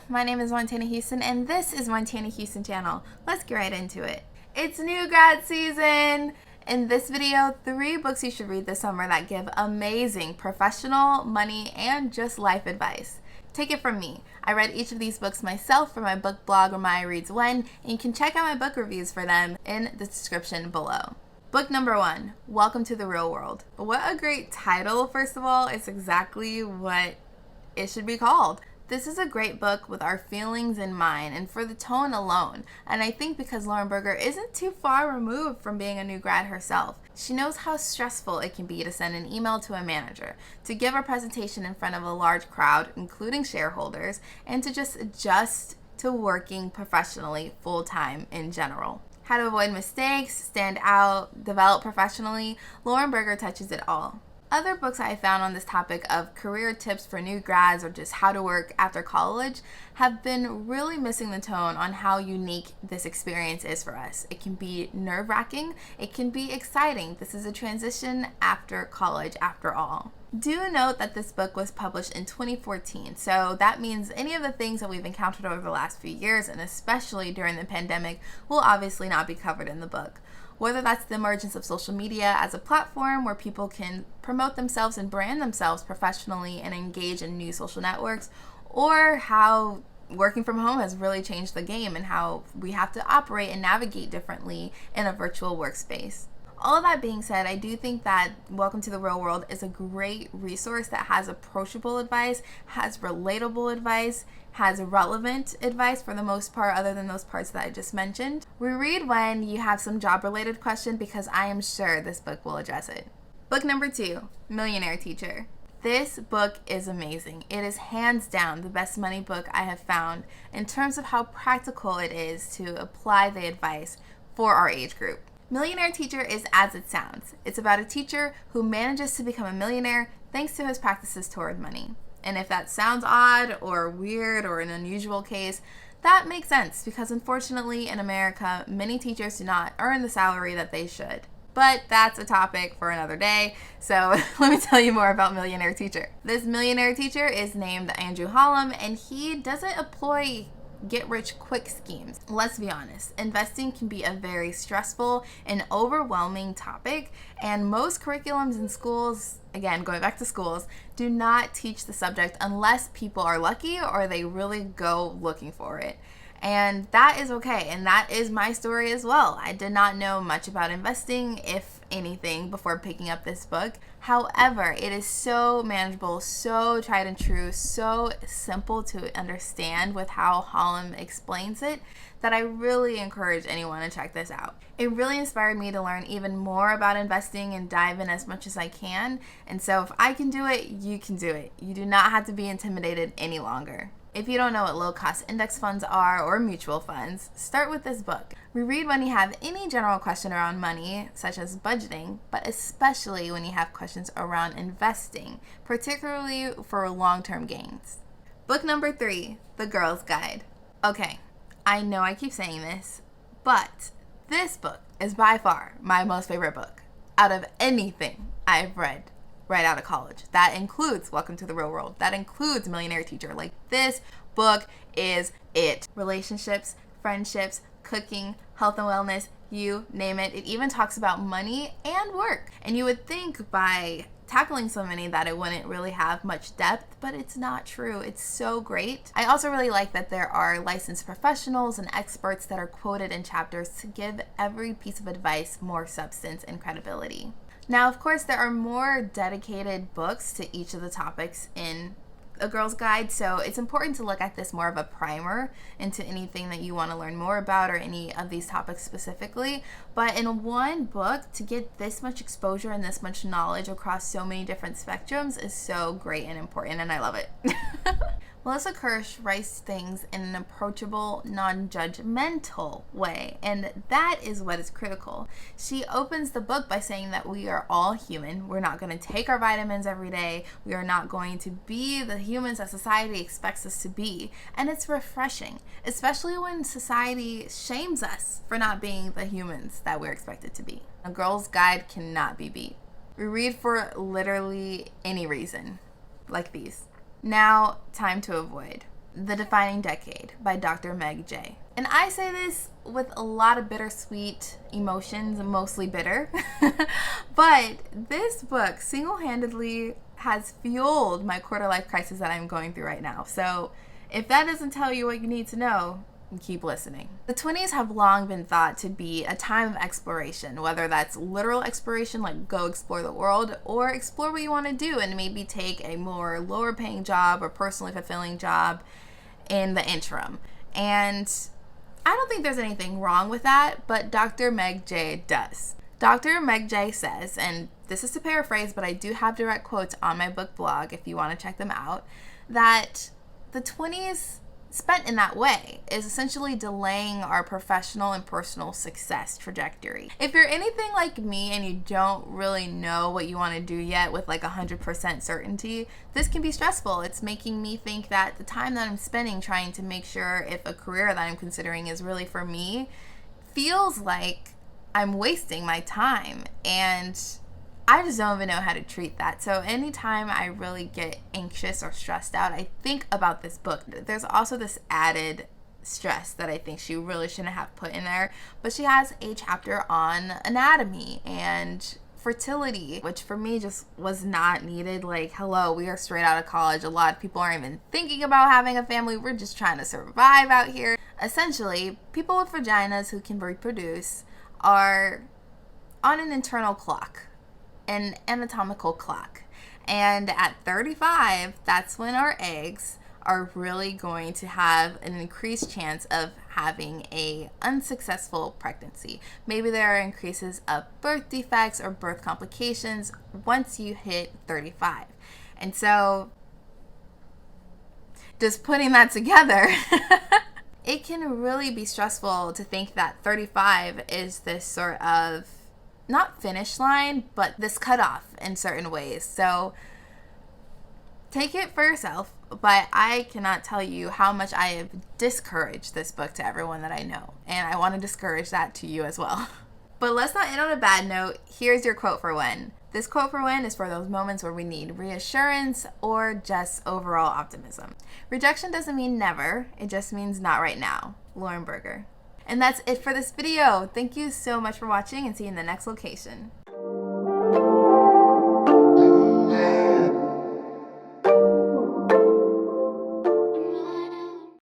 my name is Montana Houston, and this is Montana Houston channel. Let's get right into it. It's new grad season! In this video, 3 books you should read this summer that give amazing professional, money, and just life advice. Take it from me. I read each of these books myself for my book blog, Ramiah Reads, and you can check out my book reviews for them in the description below. Book number 1, Welcome to the Real World. What a great title, first of all. It's exactly what it should be called. This is a great book with our feelings in mind and for the tone alone. And I think because Lauren Berger isn't too far removed from being a new grad herself. She knows how stressful it can be to send an email to a manager, to give a presentation in front of a large crowd, including shareholders, and to just adjust to working professionally full-time in general. How to avoid mistakes, stand out, develop professionally, Lauren Berger touches it all. Other books I found on this topic of career tips for new grads or just how to work after college have been really missing the tone on how unique this experience is for us. It can be nerve-wracking, it can be exciting. This is a transition after college after all. Do note that this book was published in 2014, so that means any of the things that we've encountered over the last few years, and especially during the pandemic, will obviously not be covered in the book. Whether that's the emergence of social media as a platform where people can promote themselves and brand themselves professionally and engage in new social networks, or how working from home has really changed the game and how we have to operate and navigate differently in a virtual workspace. All of that being said, I do think that Welcome to the Real World is a great resource that has approachable advice, has relatable advice, has relevant advice for the most part other than those parts that I just mentioned. Reread when you have some job-related question because I am sure this book will address it. Book number 2, Millionaire Teacher. This book is amazing. It is hands down the best money book I have found in terms of how practical it is to apply the advice for our age group. Millionaire Teacher is as it sounds. It's about a teacher who manages to become a millionaire thanks to his practices toward money. And if that sounds odd or weird or an unusual case, that makes sense because unfortunately in America, many teachers do not earn the salary that they should. But that's a topic for another day, so let me tell you more about Millionaire Teacher. This Millionaire Teacher is named Andrew Hallam, and he doesn't employ get-rich-quick schemes. Let's be honest, investing can be a very stressful and overwhelming topic, and most curriculums in schools, again, going back to schools, do not teach the subject unless people are lucky or they really go looking for it. And that is okay, and that is my story as well. I did not know much about investing, if anything, before picking up this book. However, it is so manageable, so tried and true, so simple to understand with how Hallam explains it, that I really encourage anyone to check this out. It really inspired me to learn even more about investing and dive in as much as I can. And so if I can do it, you can do it. You do not have to be intimidated any longer. If you don't know what low-cost index funds are or mutual funds, start with this book. Reread when you have any general question around money, such as budgeting, but especially when you have questions around investing, particularly for long-term gains. Book number 3, The Girl's Guide. Okay, I know I keep saying this, but this book is by far my most favorite book out of anything I've read right out of college. That includes Welcome to the Real World. That includes Millionaire Teacher. Like, this book is it. Relationships, friendships, cooking, health and wellness, you name it. It even talks about money and work. And you would think by tackling so many that it wouldn't really have much depth, but it's not true. It's so great. I also really like that there are licensed professionals and experts that are quoted in chapters to give every piece of advice more substance and credibility. Now, of course, there are more dedicated books to each of the topics in A Girl's Guide, so it's important to look at this more of a primer into anything that you want to learn more about or any of these topics specifically. But in one book, to get this much exposure and this much knowledge across so many different spectrums is so great and important, and I love it. Melissa Kirsch writes things in an approachable, non-judgmental way, and that is what is critical. She opens the book by saying that we are all human. We're not going to take our vitamins every day. We are not going to be the humans that society expects us to be, and it's refreshing, especially when society shames us for not being the humans that we're expected to be. A Girl's Guide cannot be beat. Reread for literally any reason, like these. Now, time to avoid. The Defining Decade by Dr. Meg J. And I say this with a lot of bittersweet emotions, mostly bitter. But this book single-handedly has fueled my quarter-life crisis that I'm going through right now. So if that doesn't tell you what you need to know, keep listening. The 20s have long been thought to be a time of exploration, whether that's literal exploration, like go explore the world, or explore what you want to do and maybe take a more lower paying job or personally fulfilling job in the interim. And I don't think there's anything wrong with that, but Dr. Meg J does. Dr. Meg J says, and this is to paraphrase, but I do have direct quotes on my book blog if you want to check them out, that the 20s spent in that way is essentially delaying our professional and personal success trajectory. If you're anything like me and you don't really know what you want to do yet with like 100% certainty, this can be stressful. It's making me think that the time that I'm spending trying to make sure if a career that I'm considering is really for me feels like I'm wasting my time, and I just don't even know how to treat that. So anytime I really get anxious or stressed out, I think about this book. There's also this added stress that I think she really shouldn't have put in there, but she has a chapter on anatomy and fertility, which for me just was not needed. Like, hello, we are straight out of college. A lot of people aren't even thinking about having a family. We're just trying to survive out here. Essentially, people with vaginas who can reproduce are on an internal clock, an anatomical clock. And at 35, that's when our eggs are really going to have an increased chance of having a unsuccessful pregnancy. Maybe there are increases of birth defects or birth complications once you hit 35. And so just putting that together, it can really be stressful to think that 35 is this sort of not finish line, but this cutoff in certain ways. So take it for yourself, but I cannot tell you how much I have discouraged this book to everyone that I know, and I want to discourage that to you as well. But let's not end on a bad note. Here's your quote for when. This quote for when is for those moments where we need reassurance or just overall optimism. Rejection doesn't mean never, it just means not right now. Lauren Berger. And that's it for this video. Thank you so much for watching, and see you in the next location.